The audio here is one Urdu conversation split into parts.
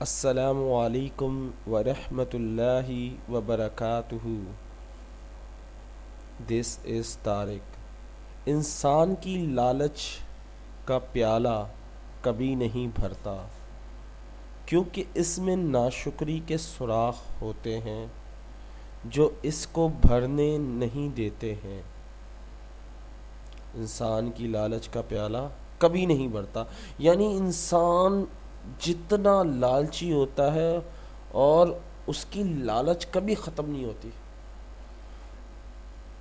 السلام علیکم ورحمۃ اللہ وبرکاتہ۔ دس از طارق۔ انسان کی لالچ کا پیالہ کبھی نہیں بھرتا، کیونکہ اس میں ناشکری کے سوراخ ہوتے ہیں جو اس کو بھرنے نہیں دیتے ہیں۔ انسان کی لالچ کا پیالہ کبھی نہیں بھرتا، یعنی انسان جتنا لالچی ہوتا ہے اور اس کی لالچ کبھی ختم نہیں ہوتی۔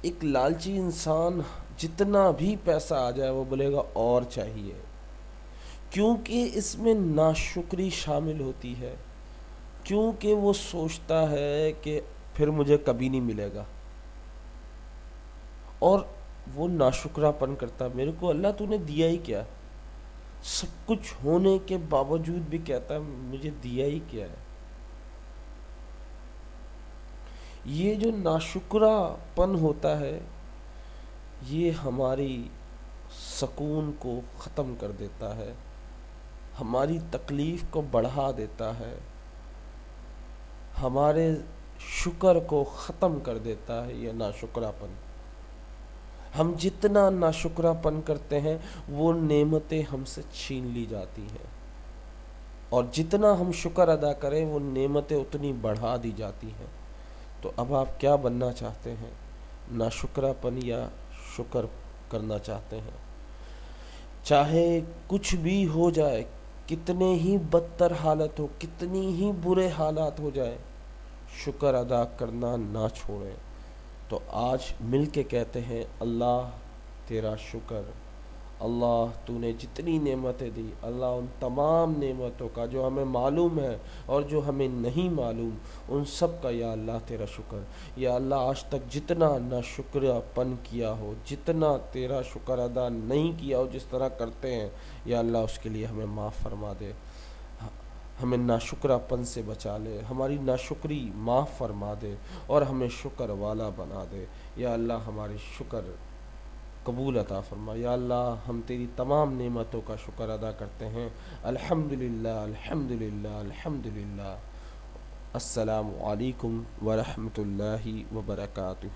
ایک لالچی انسان جتنا بھی پیسہ آ جائے وہ بولے گا اور چاہیے، کیونکہ اس میں ناشکری شامل ہوتی ہے، کیونکہ وہ سوچتا ہے کہ پھر مجھے کبھی نہیں ملے گا، اور وہ ناشکرا پن کرتا، میرے کو اللہ تو نے دیا ہی کیا، سب کچھ ہونے کے باوجود بھی کہتا ہے مجھے دیا ہی کیا ہے۔ یہ جو ناشکرا پن ہوتا ہے یہ ہماری سکون کو ختم کر دیتا ہے، ہماری تکلیف کو بڑھا دیتا ہے، ہمارے شکر کو ختم کر دیتا ہے یہ ناشکرا پن۔ ہم جتنا ناشکرا پن کرتے ہیں وہ نعمتیں ہم سے چھین لی جاتی ہیں، اور جتنا ہم شکر ادا کریں وہ نعمتیں اتنی بڑھا دی جاتی ہیں۔ تو اب آپ کیا بننا چاہتے ہیں؟ ناشکرا پن یا شکر کرنا چاہتے ہیں؟ چاہے کچھ بھی ہو جائے، کتنے ہی بدتر حالت ہو، کتنی ہی برے حالات ہو جائے، شکر ادا کرنا نہ چھوڑیں۔ تو آج مل کے کہتے ہیں اللہ تیرا شکر، اللہ تو نے جتنی نعمتیں دی، اللہ ان تمام نعمتوں کا جو ہمیں معلوم ہے اور جو ہمیں نہیں معلوم ان سب کا یا اللہ تیرا شکر۔ یا اللہ آج تک جتنا ناشکرا پن کیا ہو، جتنا تیرا شکر ادا نہیں کیا ہو جس طرح کرتے ہیں، یا اللہ اس کے لیے ہمیں معاف فرما دے، ہمیں ناشکرا پن سے بچا لے، ہماری ناشکری معاف فرما دے اور ہمیں شکر والا بنا دے۔ یا اللہ ہماری شکر قبول عطا فرما۔ یا اللہ ہم تیری تمام نعمتوں کا شکر ادا کرتے ہیں۔ الحمدللہ الحمدللہ الحمدللہ۔ السلام علیکم ورحمۃ اللہ وبرکاتہ۔